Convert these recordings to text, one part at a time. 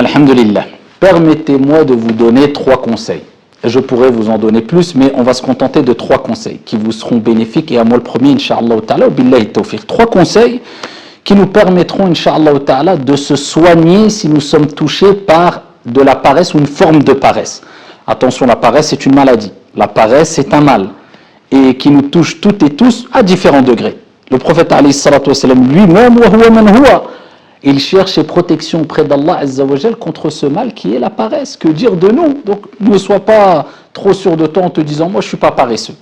Alhamdulillah. Permettez-moi de vous donner 3 conseils. Je pourrais vous en donner plus, mais on va se contenter de 3 conseils qui vous seront bénéfiques. Et à moi le premier, Inch'Allah ta'ala, billahi tawfiq. 3 conseils qui nous permettront, Inch'Allah ta'ala, de se soigner si nous sommes touchés par de la paresse ou une forme de paresse. Attention, la paresse, c'est une maladie. La paresse, c'est un mal. Et qui nous touche toutes et tous à différents degrés. Le prophète alayhi salatu wa sallam lui-même, il cherche ses protections auprès d'Allah Azza wa Jal contre ce mal qui est la paresse. Que dire de nous? Donc ne sois pas trop sûr de toi en te disant moi je ne suis pas paresseux.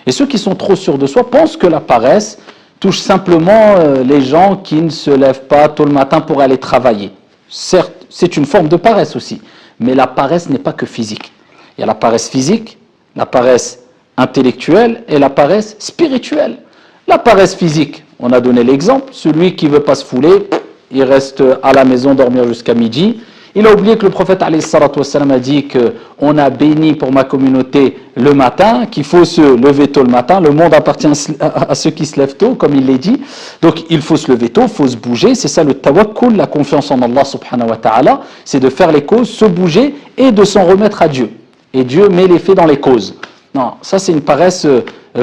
Et ceux qui sont trop sûrs de soi pensent que la paresse touche simplement les gens qui ne se lèvent pas tôt le matin pour aller travailler. Certes, c'est une forme de paresse aussi, mais la paresse n'est pas que physique. Il y a la paresse physique, la paresse intellectuelle et la paresse spirituelle. La paresse physique, on a donné l'exemple, celui qui ne veut pas se fouler, il reste à la maison dormir jusqu'à midi. Il a oublié que le prophète alayhi salatu wassalam a dit qu'on a béni pour ma communauté le matin, qu'il faut se lever tôt le matin. Le monde appartient à ceux qui se lèvent tôt, comme il l'a dit. Donc il faut se lever tôt, il faut se bouger. C'est ça le tawakkul, la confiance en Allah subhanahu wa ta'ala. C'est de faire les causes, se bouger et de s'en remettre à Dieu. Et Dieu met les faits dans les causes. Non, ça c'est une paresse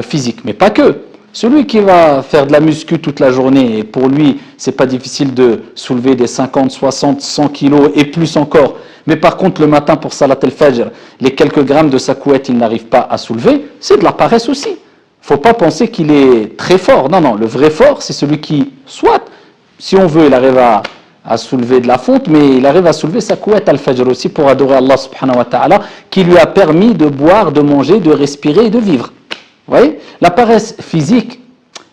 physique, mais pas que. Celui qui va faire de la muscu toute la journée, et pour lui, c'est pas difficile de soulever des 50, 60, 100 kilos et plus encore. Mais par contre, le matin pour Salat al-Fajr, les quelques grammes de sa couette, il n'arrive pas à soulever, c'est de la paresse aussi. Faut pas penser qu'il est très fort. Non, non, le vrai fort, c'est celui qui, soit, si on veut, il arrive à soulever de la fonte, mais il arrive à soulever sa couette al-Fajr aussi pour adorer Allah subhanahu wa ta'ala, qui lui a permis de boire, de manger, de respirer et de vivre. Vous voyez, la paresse physique,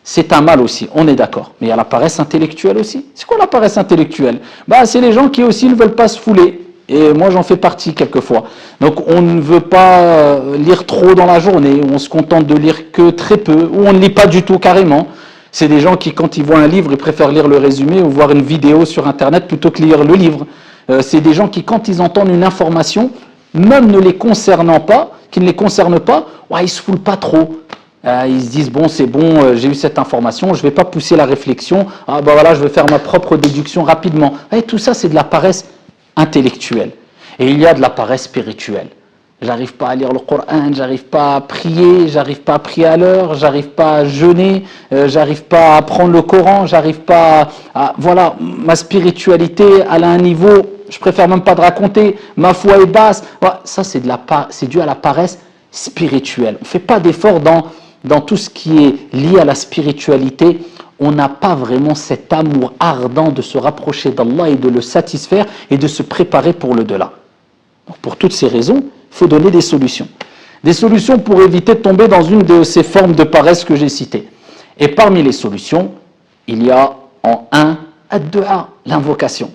c'est un mal aussi, on est d'accord. Mais il y a la paresse intellectuelle aussi. C'est quoi la paresse intellectuelle? C'est les gens qui aussi ne veulent pas se fouler. Et moi, j'en fais partie quelquefois. Donc, on ne veut pas lire trop dans la journée, on se contente de lire que très peu, ou on ne lit pas du tout carrément. C'est des gens qui, quand ils voient un livre, ils préfèrent lire le résumé ou voir une vidéo sur Internet plutôt que lire le livre. C'est des gens qui, quand ils entendent une information, même ne les concernant pas, qui ne les concerne pas, ils ne se foulent pas trop. Ils se disent, bon, c'est bon, j'ai eu cette information, je ne vais pas pousser la réflexion, voilà, je vais faire ma propre déduction rapidement. Et tout ça, c'est de la paresse intellectuelle. Et il y a de la paresse spirituelle. J'arrive pas à lire le Coran, j'arrive pas à prier, j'arrive pas à prier à l'heure, j'arrive pas à jeûner, j'arrive pas à prendre le Coran, j'arrive pas à... Voilà, ma spiritualité, elle a un niveau, je préfère même pas de raconter, ma foi est basse. Voilà, ça, c'est dû à la paresse spirituelle. On ne fait pas d'effort dans tout ce qui est lié à la spiritualité. On n'a pas vraiment cet amour ardent de se rapprocher d'Allah et de le satisfaire et de se préparer pour le delà. Donc, pour toutes ces raisons, il faut donner des solutions. Des solutions pour éviter de tomber dans une de ces formes de paresse que j'ai citées. Et parmi les solutions, il y a en un, ad-du'a, l'invocation.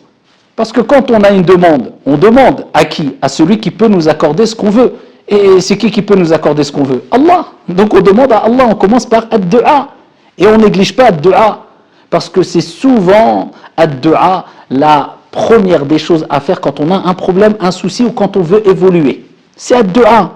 Parce que quand on a une demande, on demande à qui? À celui qui peut nous accorder ce qu'on veut. Et c'est qui peut nous accorder ce qu'on veut? Allah. Donc on demande à Allah, on commence par ad-du'a. Et on ne néglige pas ad-du'a. Parce que c'est souvent ad-du'a la première des choses à faire quand on a un problème, un souci ou quand on veut évoluer. C'est ad-du'a.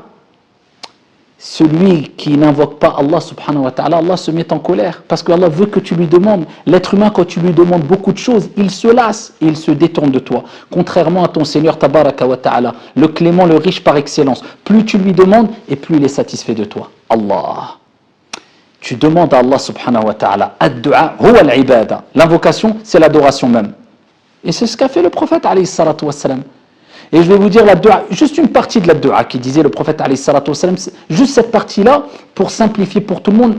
Celui qui n'invoque pas Allah subhanahu wa ta'ala, Allah se met en colère. Parce que Allah veut que tu lui demandes. L'être humain, quand tu lui demandes beaucoup de choses, il se lasse et il se détourne de toi. Contrairement à ton Seigneur tabaraka wa ta'ala, le clément, le riche par excellence. Plus tu lui demandes et plus il est satisfait de toi. Allah. Tu demandes à Allah subhanahu wa ta'ala. Ad-du'a huwa al-ibada. L'invocation, c'est l'adoration même. Et c'est ce qu'a fait le prophète alayhi salatu wassalam. Et je vais vous dire la dua, juste une partie de la dua qui disait le prophète alayhi salatu wassalam, juste cette partie-là, pour simplifier pour tout le monde,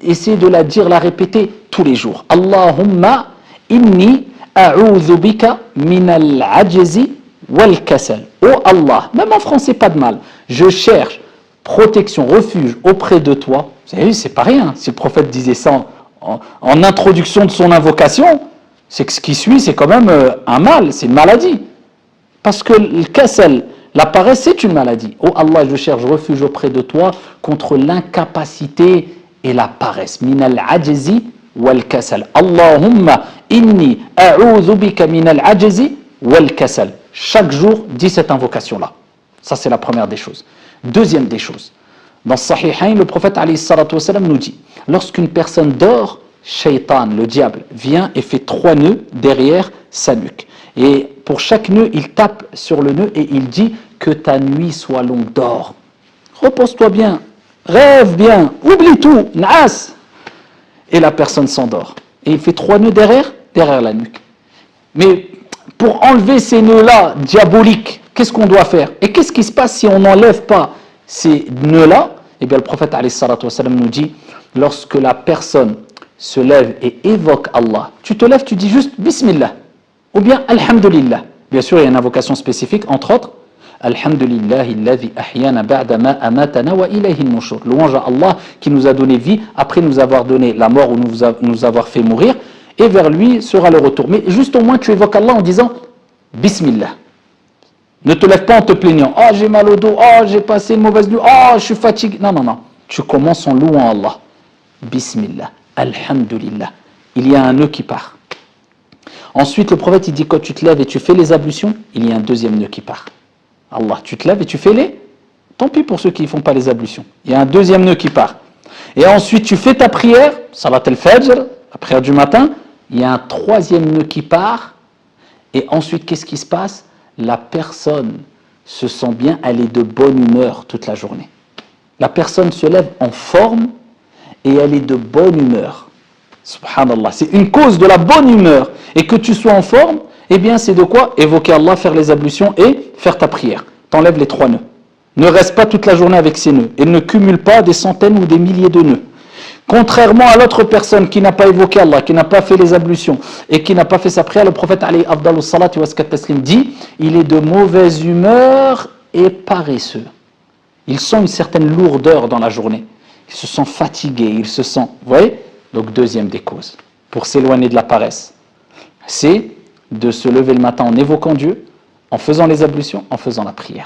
essayez de la dire, la répéter tous les jours. Allahumma inni a'udhu bika min al-ajzi wal-kasal. Oh Allah, même en français, pas de mal. Je cherche protection, refuge auprès de toi. Vous savez, c'est pas rien. Si le prophète disait ça en introduction de son invocation, c'est que ce qui suit, c'est quand même un mal, c'est une maladie. Parce que le kasal, la paresse, c'est une maladie. Oh Allah, je cherche refuge auprès de toi contre l'incapacité et la paresse. Min al-ajzi wal kasal. Allahumma inni a'udhu bika min al-ajzi wal kasal. Chaque jour, dis cette invocation-là. Ça, c'est la première des choses. Deuxième des choses. Dans Sahihain, le prophète alayhi salatu wassalam nous dit, lorsqu'une personne dort, Shaitan, le diable, vient et fait 3 nœuds derrière sa nuque. Et pour chaque nœud, il tape sur le nœud et il dit que ta nuit soit longue, dors. Repose-toi bien, rêve bien, oublie tout, naas. Et la personne s'endort. Et il fait 3 nœuds derrière la nuque. Mais pour enlever ces nœuds-là diaboliques, qu'est-ce qu'on doit faire? Et qu'est-ce qui se passe si on n'enlève pas ces nœuds-là? Eh bien, le prophète alayhi salatu wa salam nous dit, lorsque la personne se lève et évoque Allah, tu te lèves, tu dis juste Bismillah, ou bien Alhamdulillah. Bien sûr, il y a une invocation spécifique, entre autres, Alhamdulillahi alladhi ahyana ba'da ma amatana wa ilayhi an-nushur. Louange à Allah qui nous a donné vie après nous avoir donné la mort ou nous avoir fait mourir, et vers lui sera le retour. Mais juste au moins tu évoques Allah en disant Bismillah. Ne te lève pas en te plaignant. Oh, j'ai mal au dos, oh, j'ai passé une mauvaise nuit, oh, je suis fatigué. Non, non, non. Tu commences en louant Allah. Bismillah. Alhamdulillah. Il y a un nœud qui part. Ensuite, le prophète, il dit, quand tu te lèves et tu fais les ablutions, il y a un deuxième nœud qui part. Allah, tu te lèves et tu fais les... Tant pis pour ceux qui ne font pas les ablutions. Il y a un deuxième nœud qui part. Et ensuite, tu fais ta prière, salat al-fajr, la prière du matin, il y a un troisième nœud qui part. Et ensuite, qu'est-ce qui se passe? La personne se sent bien, elle est de bonne humeur toute la journée. La personne se lève en forme et elle est de bonne humeur. Subhanallah, c'est une cause de la bonne humeur. Et que tu sois en forme, eh bien c'est de quoi? Évoquer Allah, faire les ablutions et faire ta prière. T'enlèves les 3 nœuds. Ne reste pas toute la journée avec ces nœuds. Et ne cumule pas des centaines ou des milliers de nœuds. Contrairement à l'autre personne qui n'a pas évoqué Allah, qui n'a pas fait les ablutions et qui n'a pas fait sa prière, le prophète alayhi afdalus salati wa taslim dit, il est de mauvaise humeur et paresseux. Il sent une certaine lourdeur dans la journée. Il se sent fatigué, il se sent... Vous voyez? Donc deuxième des causes, pour s'éloigner de la paresse, c'est de se lever le matin en évoquant Dieu, en faisant les ablutions, en faisant la prière.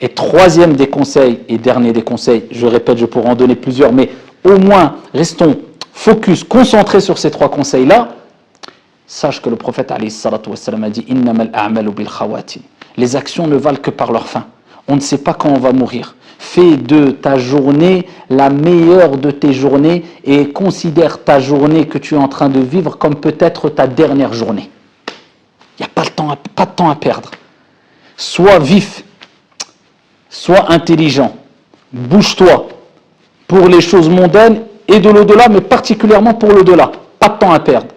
Et troisième des conseils, et dernier des conseils, je répète, je pourrais en donner plusieurs, mais au moins, restons focus, concentrés sur ces 3 conseils-là. Sache que le prophète alayhi salatu wa salam a dit Innamal a'malu bil khawatim. Les actions ne valent que par leur fin. On ne sait pas quand on va mourir. Fais de ta journée la meilleure de tes journées et considère ta journée que tu es en train de vivre comme peut-être ta dernière journée. Il n'y a pas de temps à perdre. Sois vif, sois intelligent, bouge-toi pour les choses mondaines et de l'au-delà, mais particulièrement pour l'au-delà. Pas de temps à perdre.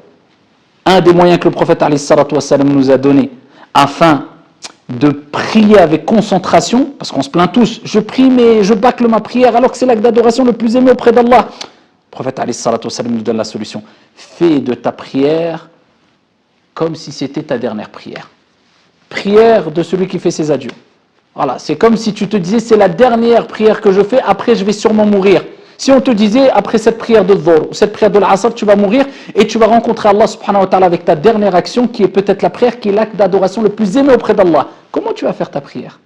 Un des moyens que le prophète alayhi salatu wa salam nous a donné afin de prier avec concentration, parce qu'on se plaint tous, je prie mais je bâcle ma prière alors que c'est l'acte d'adoration le plus aimé auprès d'Allah. Le prophète alayhi salatu wa salam nous donne la solution. Fais de ta prière comme si c'était ta dernière prière. Prière de celui qui fait ses adieux. Voilà, c'est comme si tu te disais c'est la dernière prière que je fais, après je vais sûrement mourir. Si on te disait après cette prière de Dhuhr ou cette prière de l'Asr, tu vas mourir et tu vas rencontrer Allah subhanahu wa ta'ala avec ta dernière action qui est peut-être la prière, qui est l'acte d'adoration le plus aimé auprès d'Allah. Comment tu vas faire ta prière?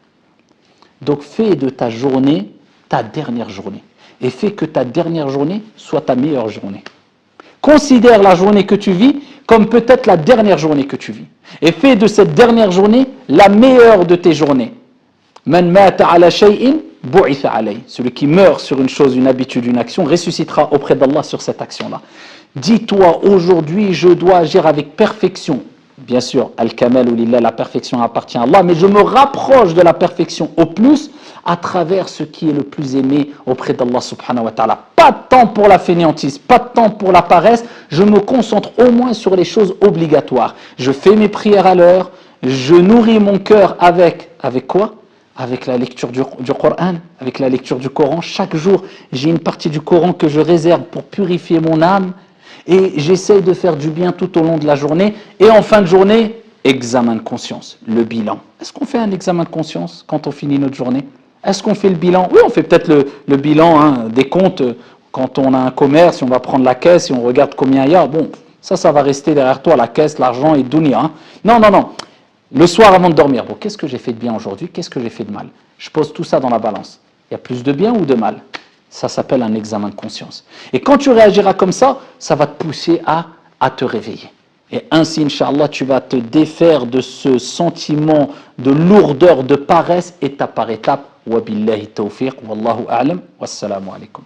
Donc fais de ta journée ta dernière journée et fais que ta dernière journée soit ta meilleure journée. Considère la journée que tu vis comme peut-être la dernière journée que tu vis et fais de cette dernière journée la meilleure de tes journées. Man mata ala shay'in bu'itha alayh. Celui qui meurt sur une chose, une habitude, une action, ressuscitera auprès d'Allah sur cette action-là. Dis-toi, aujourd'hui, je dois agir avec perfection. Bien sûr, al-kamal ou lillah, la perfection appartient à Allah, mais je me rapproche de la perfection au plus à travers ce qui est le plus aimé auprès d'Allah subhanahu wa ta'ala. Pas de temps pour la fainéantise, pas de temps pour la paresse, je me concentre au moins sur les choses obligatoires. Je fais mes prières à l'heure, je nourris mon cœur avec quoi? Avec la lecture du Coran, avec la lecture du Coran. Chaque jour, j'ai une partie du Coran que je réserve pour purifier mon âme et j'essaye de faire du bien tout au long de la journée. Et en fin de journée, examen de conscience, le bilan. Est-ce qu'on fait un examen de conscience quand on finit notre journée? Est-ce qu'on fait le bilan? Oui, on fait peut-être le bilan des comptes quand on a un commerce, on va prendre la caisse et on regarde combien il y a. Bon, ça va rester derrière toi, la caisse, l'argent et dunya. Non. Le soir avant de dormir, bon, qu'est-ce que j'ai fait de bien aujourd'hui? Qu'est-ce que j'ai fait de mal? Je pose tout ça dans la balance. Il y a plus de bien ou de mal? Ça s'appelle un examen de conscience. Et quand tu réagiras comme ça va te pousser à te réveiller. Et ainsi, Inch'Allah, tu vas te défaire de ce sentiment de lourdeur, de paresse, étape par étape. Wa billahi tawfiq, wallahu a'lam, wassalamu alaikum.